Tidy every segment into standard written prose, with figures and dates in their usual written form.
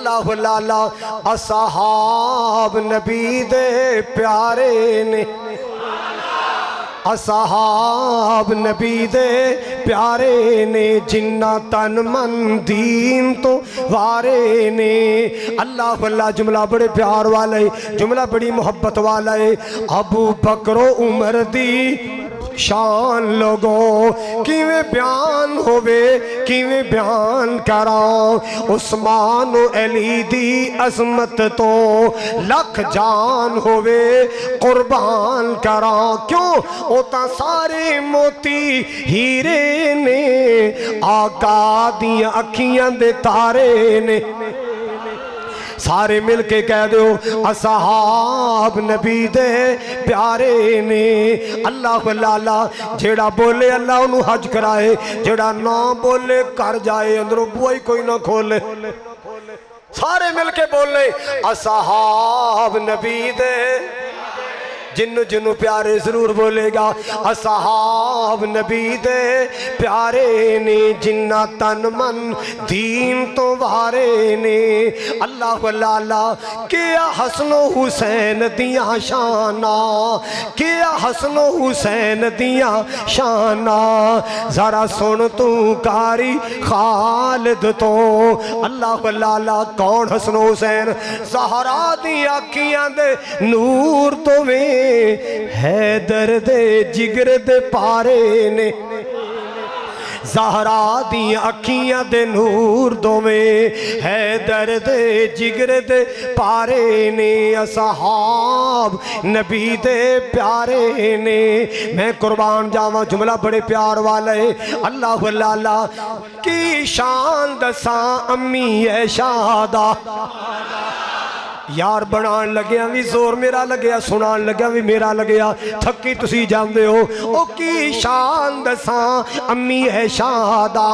अल्लाह लाला असहाब नबी दे प्यारे ने, असहाब नबी दे प्यारे ने, जिन्ना तन मन दीन तो वारे ने। अल्लाह अल्लाह जुमला बड़े प्यार वाला है, जुमला बड़ी मोहब्बत वाला है। अबू बकरो उमर दी शान लोगों किवें बयान होवे, किवें बयान करां। उस्मान अली दी अजमत तो लख जान होवे कुर्बान करां। क्यों ओ तां सारे मोती हीरे ने, आका दियां अखियां दे तारे ने। सारे मिल के कह दो असहाब नबी दे प्यारे ने। अल्लाह लाला जेड़ा बोले अल्लाह उन्हें हज कराए, जेड़ा ना बोले कर जाए, अंदरों बुआ ही कोई ना खोले। सारे मिल के बोले असहाब नबी दे, जिन्नू जिन्नू प्यारे जरूर बोलेगा असहाब नबी दे प्यारे ने, जिन्ना तन मन दीन तो वारे ने। अल्लाह लाला क्या हसनो हुसैन दिया शाना, क्या हसनो हुसैन दिया शाना, जरा सुन तू कारी खालिद तो। अल्लाह लाला कौन हसनो हुसैन, ज़हरा दी अखियां दे नूर तो वे हैदर दे जिगर दे पारे ने। ज़हरा दी अखियां दे नूर दोवें हैदर दे जिगर दे पारे ने। असहाब नबी दे प्यारे ने। मैं कुर्बान जावा जुमला बड़े प्यार वाला है। अल्लाह लाला की शान दसा अम्मी ऐशादा, यार बनान लग्या भी जोर मेरा लग्या, सुनान लग्या भी मेरा लग्या, थकी तुसी जांदे हो। ओ की शान दसा अम्मी है शादा,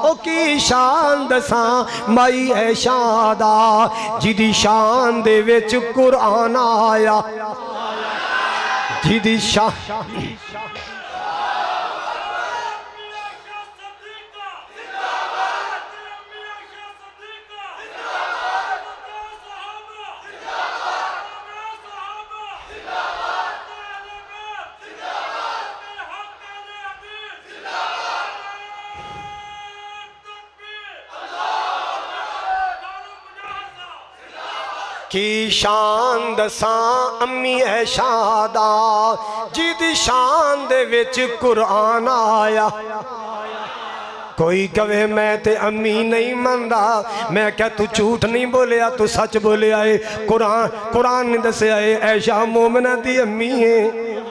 ओ की शान दसा माई है शादा, जिदी शान दे विच कुरान आया, जिदी शान की शान दसा अम्मी है शादा, जिदी शान दे विच कुरान आया। कोई कवे मैं ते अम्मी नहीं मनदा, मैं क्या तू झूठ नहीं बोलिया, तू सच बोलिया है। कुरान ने दसिया है ऐशा मोमना दी अम्मी है,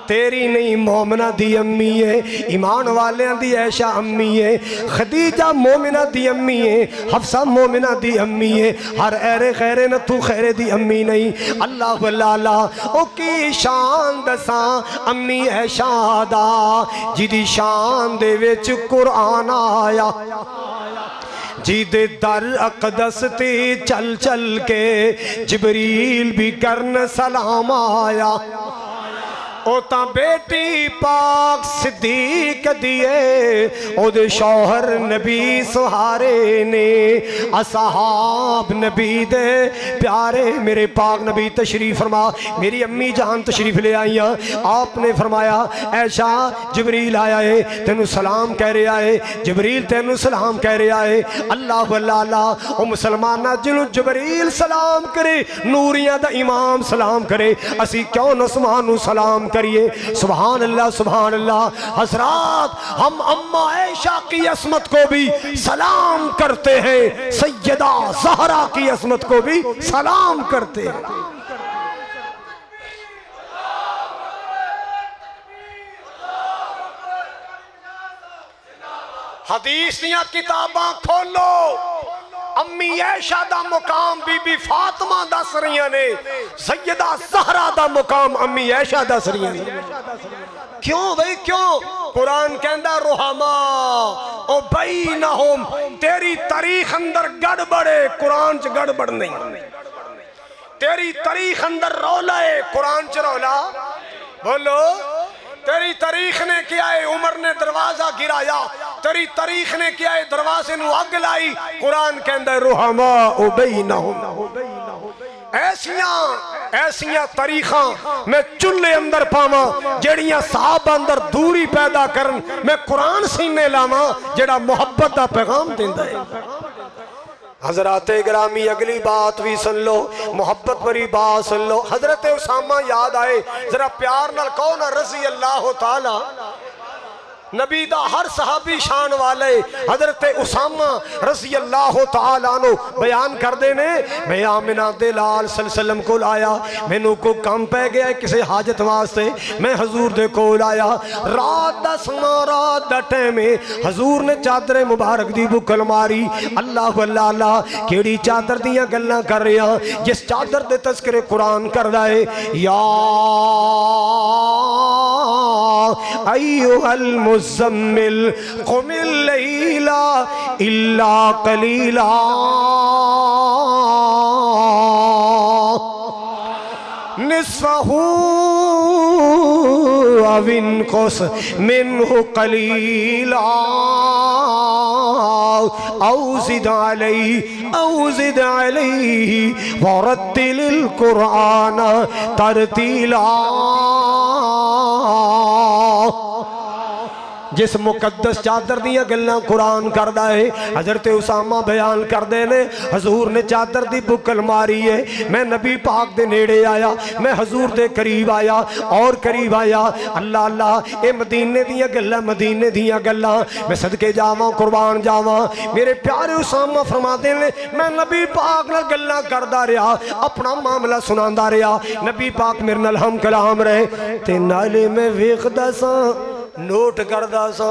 तेरी नहीं मोमिना दी अम्मी है। ईमान वाले दी ऐशा अम्मी है, खदीजा मोमिना दी अम्मी है, हफ्सा मोमिना दी अम्मी है। हर ऐरे खैरे न तू खैरे दी अम्मी नहीं। अल्लाह लाला ओ की शान दसा अम्मी ऐशा दा, जिदी शान दे विच कुरान आया, जिदे दर अकदस ते चल चल के जिबरील भी करन सलाम आया। ओ ता बेटी पाक सिद्दीक दिए ओदे शौहर नबी सुहारे ने। असहाब नबी दे प्यारे मेरे पाक नबी तशरीफ फरमा, मेरी अम्मी जान तशरीफ ले आई। आपने फरमाया ऐशा जिबरील आया है, तेनू सलाम कह रहा है, जिबरील तेनू सलाम कह रहा है। अल्लाह लाला ओ मुसलमाना जिन्हों जिबरील सलाम करे, नूरिया दा इमाम सलाम करे, असी क्यों नसमान नू सलाम करिए। सुभान अल्लाह सुभान अल्लाह। हजरात हम अम्मा ऐशा की असमत को भी सलाम करते हैं, सैयदा ज़हरा की असमत को भी सलाम करते हैं। हदीस दियां किताबां खोलो, अम्मी ऐशा दा मुकाम बीबी फातिमा दस रही ने, सैयदा ज़हरा दा मुकाम अम्मी ऐशा दस रही ने। क्यों भाई क्यों? कुरान कहंदा रुहमा ओ बैनहुम, तेरी तारीख अंदर गड़बड़ है, कुरान च गड़बड़ नहीं। तेरी तारीख अंदर रौला है, कुरान च रौला। बोलो तेरी तारीख ने क्या है, उमर ने दरवाजा गिराया, तेरी तारीख ने क्या है, दरवाजे नू अग लाई। कुरान कहंदा रुहमा बैनहुम, ऐसियां तारीखा मैं चुल्हे अंदर पावा जड़ियां साहब अंदर दूरी पैदा करन, मैं कुरान सीने लावा जेड़ा मोहब्बत का पैगाम देंदा है। हजरत ग्रामी अगली बात भी सुन लो, मोहब्बत भरी बात सुन लो। हजरत उसामा याद आए, जरा प्यार नाल कहो ना रज़ी अल्लाह ताला। नबी दा हर सहाबी शान वाले हजरत उसामा रज़ी अल्लाह तआला अन्हु बयान करते ने, मैं आमिना दे लाल सल्लल्लाहु को आया, मैनू को काम पै गया किसी हाजत वास्ते, मैं हजूर दे कोल आया, रात दा समा, रात दा टाइम है, हजूर ने चादर मुबारक दी बुकल मारी। अल्लाह अल्लाह अल्लाह केड़ी चादर दियां गल्लां कर रहा, जिस चादर दे तज़किरे कुरान करदा है, या अय्युहल मुज़म्मिल क़ुमिल लैला इल्ला क़लीला, निस्फ़हु अव इनक़ुस मिन्हु क़लीला, औ ज़िद अलैहि वरत्तिलिल क़ुरआन तरतीला। जिस मुकद्दस चादर दियां गल्लां कुरान करदा है, हजरत उसामा बयान करदे ने, हजूर ने चादर दी बुकल मारी है, मैं नबी पाक दे नेड़े आया, मैं हजूर दे करीब आया और करीब आया। अल्लाह अल्लाह, ये मदीने दियां गल्लां, मदीने दियां गल्लां, मैं सदके जावां कुर्बान जावां। मेरे प्यारे उसामा फरमाते ने, मैं नबी पाक नाल गल्लां करदा रहा, अपना मामला सुनांदा रहा, नबी पाक मेरे नाल हम कलाम रहे, ते नाले मैं वेखदा सा, नोट करदा सा,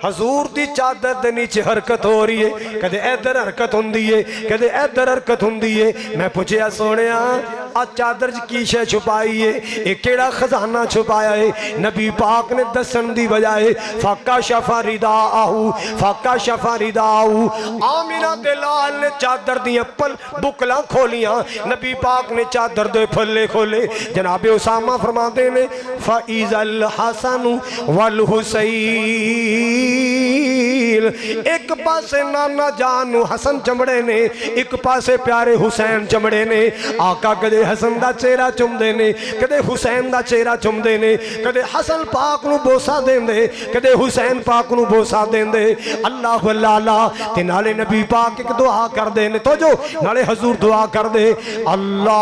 हजूर दी चादर दे नीचे हरकत हो रही है, कदे इधर हरकत हुंदी है, कदे इधर हरकत हुंदी है। मैं पूछया सोनिया आ चादर च की शै छुपाई है, ये केड़ा खजाना छुपाया है? नबी पाक ने दसन दी बजाए फाका शफा रिदा आहू, फाका शफा रिदा आहू। आमिना दे लाल ने चादर दी पल बुकला खोलियां, नबी पाक ने चादर दे फल्ले खोले। जनाबे उसामा फरमाते ने, फ़इज़ल हसन वल हुसैन, एक पासे नाना जान हसन चमड़े ने, एक पासे प्यारे हुसैन चमड़े ने। आका कदे हसन दा चेहरा चुमदे ने, कदे हुसैन दा चेहरा चुमदे ने, कदे हसन पाक नू बोसा देंदे, कदे हुसैन पाक नू बोसा देंदे। अल्लाह अल्लाह, ते नाले नबी पाक एक दुआ करदे ने, तो जो नाले हजूर दुआ करदे, अल्लाहुम्मा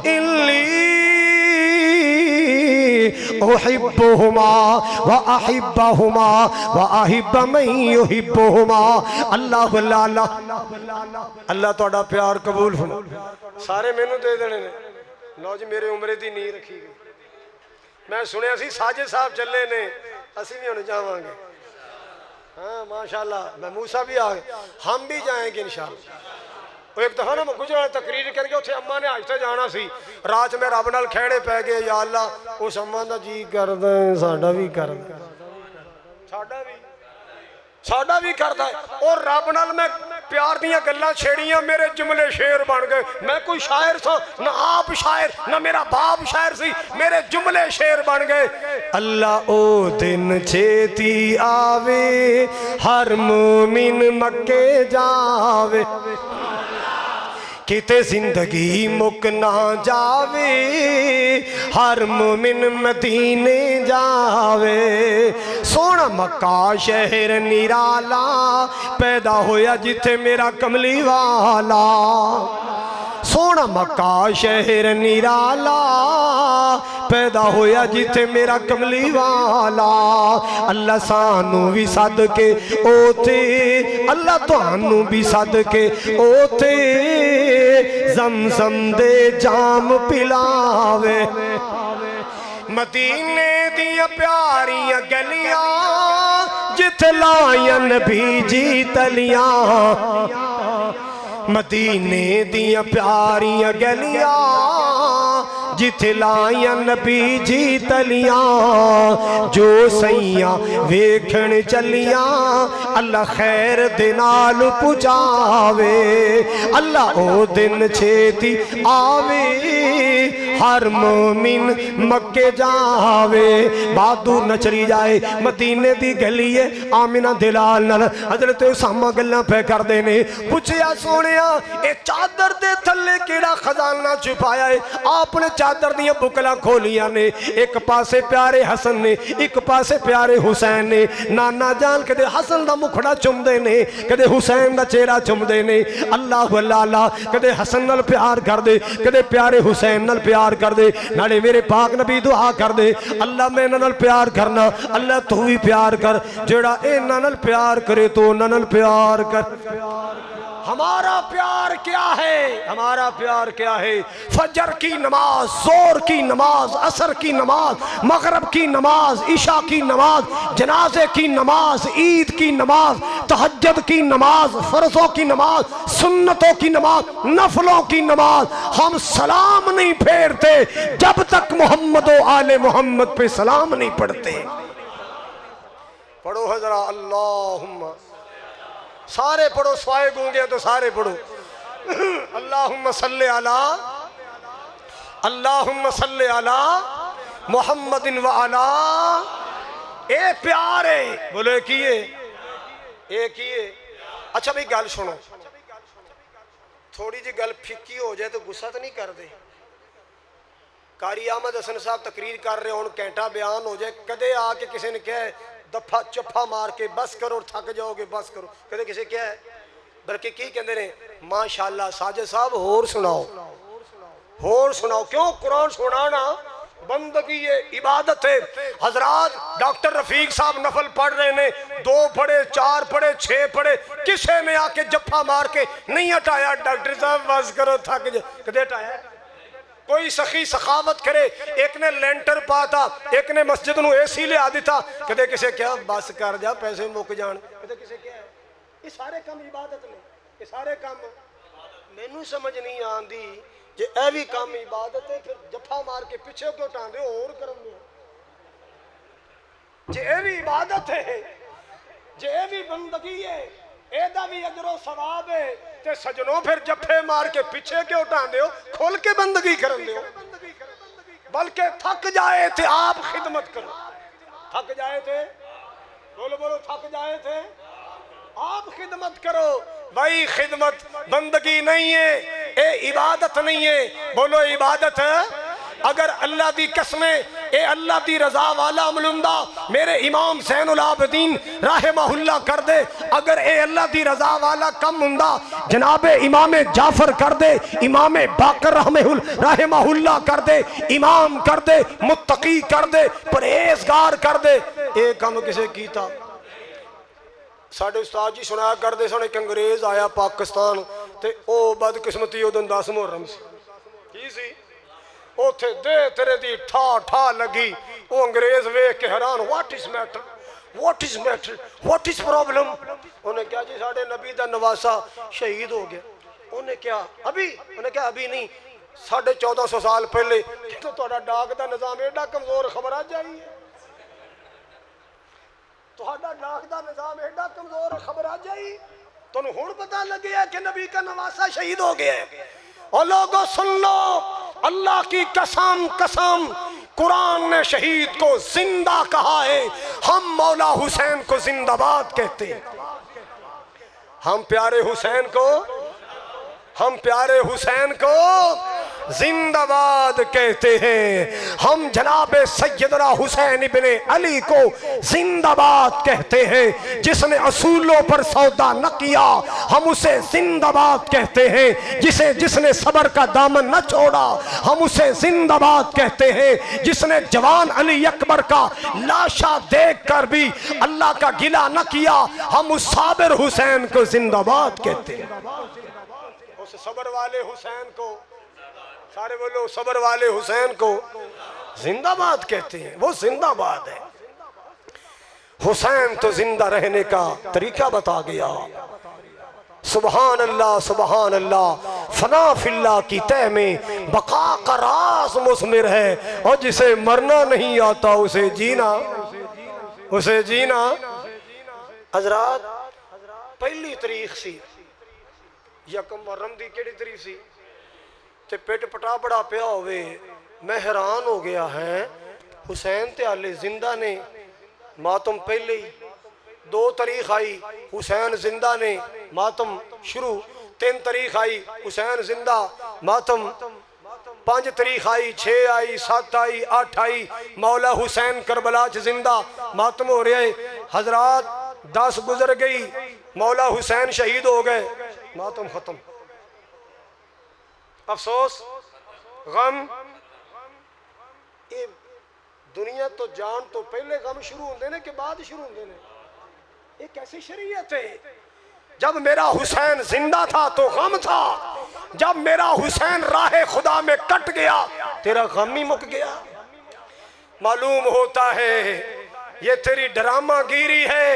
इल्ली उहिब्बुहुमा व अहिब्बहुमा व अहिब्ब मन युहिब्बुहुमा। अल्लाह अल्लाह अल्लाह अल्लाह तुहाडा प्यार कबूल फरमा। सारे मैनू दे देने ने। लो जी, मेरे उमरे दी नींह रखी गई। मैं सुनिया सी साजिद साहब चले ने, असीं भी हुण जावांगे। हाँ माशाअल्लाह, मैं मूसा भी आ गए, हम भी जाएंगे इंशाअल्लाह। एक दफा ना मैं गुजरात तकरीर करके उत्थे अम्मा ने आज से जाना सी, रात में रब नाल खेड़े पै गए, या अल्लाह उस अम्मा दा जी करदा साडा भी करदा, साडा भी करदा है। और रब नाल मैं प्यार दियां गल्लां छेड़ियां, मेरे जुमले शेर बन गए। मैं कोई शायर सा ना, आप शायर ना, मेरा बाप शायर सी, मेरे जुमले शेर बन गए। अल्लाह ओ दिन छेती आवे, हर मोमिन मक्के जावे, किते जिंदगी मुक ना जावे, हर मोमिन मदीने जावे। सोना मक्का शहर निराला, पैदा होया जिथे मेरा कमली वाला। सोना मक्का शहर निराला, पैदा होया जिथे मेरा कमली वाला। अल्लाह सानू भी सद के ओते, अल्लाह तुहानू भी सद के ओते, ज़मज़म दे जाम पिलावे। मदीने दियां प्यारियां गलियां, जिथे लायन बीजी तलियां। मदीने दियां प्यारियां गलियां, जिथे लाइया नबी जी तलियां जो सैया वेखण चलियां अल्लाह खैर दे नाल पुजावे अल्लाह ओ दिन छेती आवे हर मोमिन मक्के जावे बहादुर नचरी जाए मदीने दी गली है आमिना दिलाल नाल हजरत उसामा गल्लां पे करदे ने पुछया सोनिया ए चादर दे थल्ले केड़ा खजाना छुपाया है आपने चादर दियां बुकलां खोलियां ने एक पासे प्यारे हसन ने एक पासे प्यारे हुसैन ने नाना जान कदे हसन दा मुखड़ा चुमदे ने कदे हुसैन दा चेहरा चुमदे ने अल्लाह अल्लाह कदे हसन नाल प्यार कर दे कदे प्यारे हुसैन नाल प्यार कर दे नाले मेरे पाक नबी दुआ कर दे अल्लाह मैं इन्हां नाल प्यार करना अल्लाह तू भी प्यार कर जेड़ा इन्हां नाल प्यार करे तो उन्हां नाल प्यार कर हमारा प्यार क्या है हमारा प्यार क्या है फजर की नमाज जोर की नमाज असर की नमाज मगरब की नमाज इशा की नमाज जनाजे की नमाज ईद की नमाज तहज्जुद की नमाज फर्जों की नमाज सुन्नतों की नमाज नफलों की नमाज हम सलाम नहीं फेरते जब तक मोहम्मद आले मोहम्मद पे सलाम नहीं पढ़ते पढ़ो हजरा अल्लाहुम्मा सारे पढ़ो स्वाए गूंगे तो सारे पढ़ो अल्लाहुम्मा सल्ले अला मुहम्मदिन व अला ए प्यारे बोले किए ए किए अच्छा भाई गल सुनो थोड़ी जी गल फिक्की हो जाए तो गुस्सा तो नहीं कर दे कारी अहमद हसन साहब तकरीर कर रहे हो घंटा बयान हो जाए कदे आके किसी ने कहे दफा चप्पा मार के बस करो थक जाओगे बस करो कदे किसी क्या है बल्कि की कहते ने माशाअल्लाह साजिद साहब होर सुनाओ क्यों कुरान सुनाना बंदगी है इबादत है हजरात डॉक्टर रफीक साहब नफल पढ़ रहे ने 2 पढ़े 4 पढ़े 6 पढ़े किसी ने आके जफ्फा मार के नहीं हटाया डॉक्टर साहब बस करो थक जाओ कदे हटाया कोई सखी सखावत करे एक ने लेंटर पाता एक ने मस्जिद नूं एसी लिया दिता कदे किसे क्या बस कर जा पैसे मुक जान कदे किसे क्या ये सारे काम इबादत ने ये सारे काम मैनू समझ नहीं आंदी जे ए भी काम इबादत है फिर जफा मार के पीछे क्यों टांदे हो और करम दे जे ए भी इबादत है जे ए भी बंदगी है एदा भी अजरो सवाब है ते सजनों फिर जफे मार के पीछे क्यों टांदे हो खोल के बंदगी करन दे बल्कि थक जाए थे आप खिदमत करो थक जाए थे बोलो बोलो थक जाए थे आप खिदमत करो भाई खिदमत बंदगी नहीं है ए इबादत नहीं है बोलो इबादत है अगर अल्लाह दी कसमें ए अल्लाह दी रजा वाला अमलुंदा मेरे इमाम ज़ैनुल आबिदीन रहमहुल्लाह कर दे अगर ए अल्लाह दी रजा वाला कम हुंदा जनाबे इमाम जाफर कर दे इमाम बाकर रहमहुल्लाह कर दे इमाम कर दे मुत्तकी कर दे परहेजगार कर दे ए काम किसे कीता साडे उस्ताद जी सुनाया करते सन एक अंग्रेज आया पाकिस्तान ते ओ बदकिस्मती उदन 10 मुहर्रम सी उथे दे तेरे दी ठा ठा लगी वो अंग्रेज वेख के हैरान what is matter what is problem उन्हें क्या जी साडे नबी दा नवासा शहीद हो गया उन्हें क्या अभी नहीं 1450 साल पहले तो तुहाडा डाक दा निजाम एडा कमजोर खबर आ जाई है तुहाडा डाक दा निजाम एडा कमजोर खबर आ जाई तुहानू हुण पता लगे है कि नबी का नवासा शहीद हो गया है और लोगों सुन लो अल्लाह की कसम कुरान ने शहीद को जिंदा कहा है हम मौला हुसैन को जिंदाबाद कहते हैं हम प्यारे हुसैन को जिंदाबाद कहते हैं हम जनाबे सैयदना हुसैन इब्ने अली को जिंदाबाद कहते हैं जिसने असूलों पर सौदा न किया हम उसे जिंदाबाद कहते हैं जिसने सबर का दामन न छोड़ा हम उसे जिंदाबाद कहते हैं जिसने जवान अली अकबर का लाशा देख कर भी अल्लाह का गिला न किया हम उस साबिर हुसैन को जिंदाबाद कहते हैं उस सबर वाले हुसैन को सारे बोलो सबर वाले हुसैन को जिंदाबाद कहते हैं वो जिंदाबाद है हुसैन तो जिंदा रहने का तरीका बता गया सुबहान अल्लाह फना फिल्ला की तय में बका का रास मुस्मिर है, और जिसे मरना नहीं आता उसे जीना हजरात पहली तारीख सी यकम मुहर्रम दी केड़ी तारीख सी ते पिट पटा बड़ा पिया होवे। मैं हैरान हो गया है, हुसैन ते हाले जिंदा ने, मातम पहले ही 2 तारीख आई हुसैन जिंदा ने, मातम शुरू। 3 तारीख आई हुसैन जिंदा, मातम। 5 तारीख आई, 6 आई, 7 आई, 8 आई, मौला हुसैन करबला च जिंदा, मातम हो रहा है। हजरात 10 गुजर गई, मौला हुसैन शहीद हो गए, मातम खत्म। अफसोस गम, ये दुनिया तो जान तो पहले गम शुरू होंगे ने कि बाद शुरू होंगे ने? ये कैसी शरीयत है? जब मेरा हुसैन जिंदा था तो गम था, जब मेरा हुसैन राहे खुदा में कट गया तेरा गम ही मुक गया। मालूम होता है ये तेरी ड्रामागिरी है।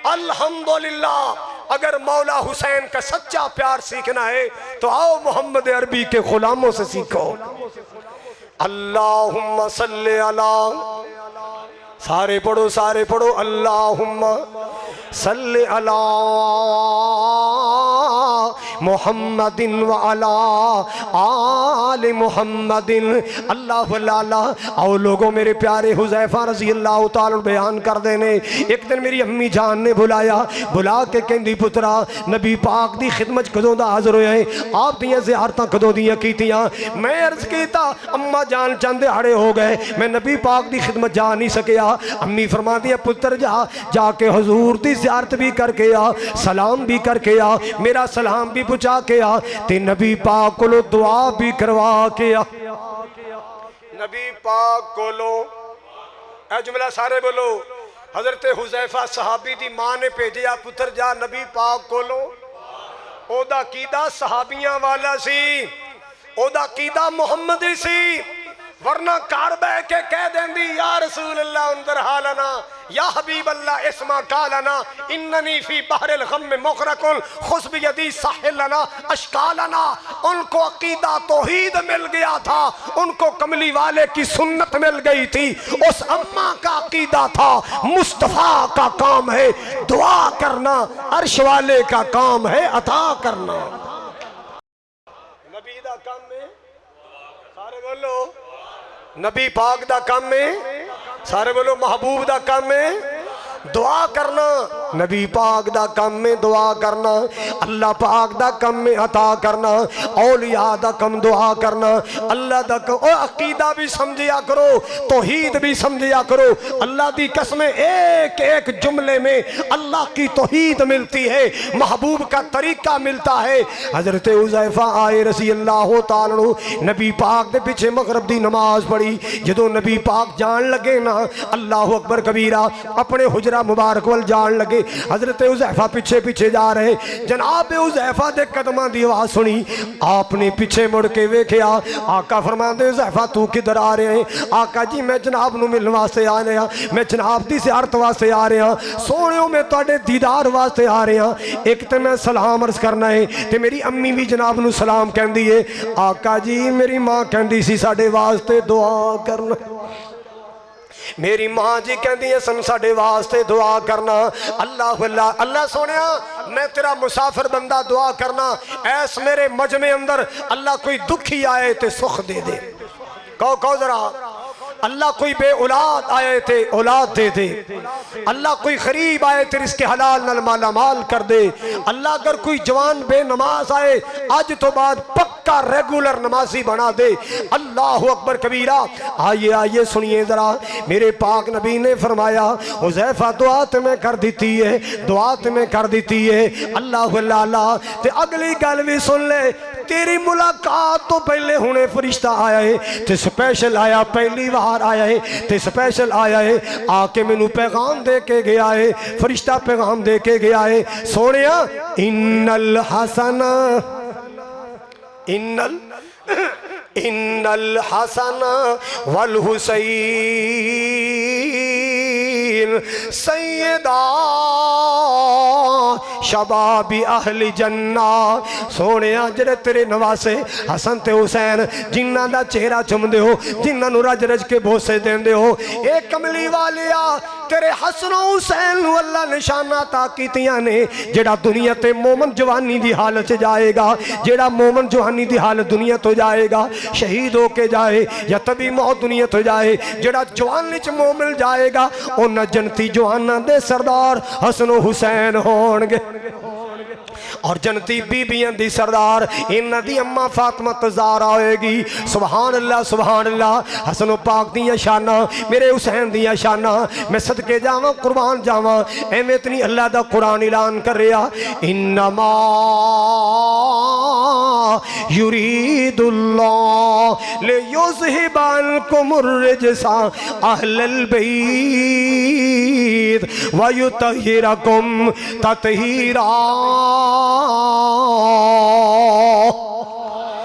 अल्हम्दुलिल्लाह, अगर मौला हुसैन का सच्चा प्यार सीखना है तो आओ मोहम्मद अरबी के गुलामों से सीखो। अल्लाहुम्मा सल्ले अला, सारे पढ़ो अल्लाहुम्मा सल्ले अला मुहम्मदिन व अला आले मुहम्मदिन। अल्लाह अल्लाह। आओ लोगों, मेरे प्यारे हुज़ैफा रज़ी अल्लाह तआला बयान कर देने। एक दिन मेरी अम्मी जान ने बुलाया, बुला के कहंदी पुत्रा नबी पाक दी खिदमत कदों दा हाज़र होया है, आप दियां ज़ियारतां कदों दियां कीतियां? मैं अर्ज़ कीता अम्मा जान चंद दिहाड़े हो गए, मैं नबी पाक दी खिदमत जा नहीं सकिया। अम्मी फरमाती है पुत्र जाके हुजूर दी ज़ियारत भी करके आ, सलाम भी करके आ, मेरा सलाम भी पहुंचा के आ, ते नबी पाक कोलो दुआ भी करवा के आ। नबी पाक कोलो ए जुमला सारे बोलो। हजरत हुज़ैफा सहाबी दी मां ने भेजा, पुत्र जा नबी पाक कोलो। ओदा कीदा सहाबियां वाला सी, ओदा कीदा मुहम्मदी सी, वरना घर बह के कह देंदी या रसूल अल्लाह अंदर हालना, या हबीब अल्लाह इस्मा कालना, इन्ननी फी बहरिल गम में मुग़रक़ुन खुश बियदी साहिलना अशकालना। उनको अकीदा तौहीद मिल गया था, उनको कमली वाले की सुन्नत मिल गई थी। उस अम्मा का अकीदा था मुस्तफ़ा का काम है दुआ करना, अर्श वाले का काम है अता करना। नबी दा काम में सारे बोलो, नबी पाक दा काम में सारे बोलो, महबूब दा काम में दुआ करना, नबी पाक दा काम में दुआ करना, अल्लाह पाक दा काम में अता करना, औलिया दा कम दुआ करना, अल्लाह दा कम। और अकीदा भी समझिया करो, तौहीद भी समझिया करो। अल्लाह दी कसमें एक एक जुमले में अल्लाह की तौहीद मिलती है, महबूब का तरीका मिलता है। हजरत हुज़ैफा आए रज़ी अल्लाह तआला अन्हु, नबी पाक दे पीछे मगरिब दी नमाज पढ़ी। जदों नबी पाक जान लगे ना अल्लाह अकबर कबीरा, अपने हुजरा मुबारक वल जान लगे, हजरत हुज़ैफा पीछे पीछे जा रहे। जनाब हुज़ैफा दे कदमां दी आवाज सुनी, आपने पीछे मुड़ के वेख्या। आका फरमांदे हुज़ैफा तू किधर आ रहे हैं? आका जी मैं जनाब नूं मिलण वास्ते आ रहा, मैं जनाब दी ज़ियारत वास्ते आ रहा, सोहणिओ मैं तुहाडे दीदार वास्ते आ रहा। एक तो मैं सलाम अर्ज करना है ते मेरी अम्मी भी जनाब नूं सलाम कहंदी है। आका जी मेरी मां कहंदी सी साडे वास्ते दुआ करना, मेरी मां जी कहती है सन साडे वास्ते दुआ करना। अल्लाह अल्लाह अल्लाह सोनिया मैं तेरा मुसाफिर बंदा दुआ करना, ऐस मेरे मजमे अंदर अल्लाह कोई दुखी आए तो सुख दे दे। कहो जरा, अल्लाह कोई बे औलाद आए थे औलाद दे दे, अल्लाह कोई गरीब आए थे इसके हलाल नल माला माल कर दे। अल्लाह अगर कोई जवान बेनमाज आए आज तो बाद पक्का रेगुलर नमाजी बना दे। अल्लाह अकबर कबीरा। आइए आइए सुनिए जरा, मेरे पाक नबी ने फरमाया हुज़ैफा दुआ तुम्हें कर दी है, दुआ तुम्हें कर दी है। अल्लाह अल्लाह। ते अगली गल भी सुन ले, तेरी मुलाकात तो पहले हुणे फरिश्ता आया है ते स्पेशल आया, पहली बार आया है ते स्पेशल आया है, आके मैनू पैगाम दे के गया है, फरिश्ता पैगाम दे के गया है। सोनिया इन्नल हसना इन्नल हसना वल हुसैन सैयदा शबाबी अहली जन्ना। सोने जेड़े तेरे नवासे हसन ते हुसैन जिन्हां दा चेहरा चुमदे हो, जिन्हां नूं रज रज के बोसे देंदे हो, ए कमली वालिया तेरे हसन हुसैन नूं अल्लाह निशाना ता कीतियां ने। जेड़ा दुनिया ते मोमन जवानी दी हालत च जाएगा, जेड़ा मोमन जवानी दी हालत दुनिया तो जाएगा, शहीद होके जाए या तभी मौत दुनिया तो जाए, जेड़ा जवानी च मोमिन जाएगा उन्हां जन्नती जवानां दे सरदार हसन हुसैन होणगे। और जनती बीबियां दी सरदार इन्हां दी अम्मा फातिमा ज़हरा होएगी। सुभान अल्लाह सुभान अल्लाह। हसन पाक दियां शाना, मेरे हुसैन दियां शाना, मैं सदके जावां कुर्बान जावां। एवें इतनी अल्लाह दा कुरान ऐलान कर रहा, इन्नमा युरीदुल्लाह लियुज़हिबा अन्कुमुर रिजसा अहलल बैत व युतहिरकुम ततहीरा।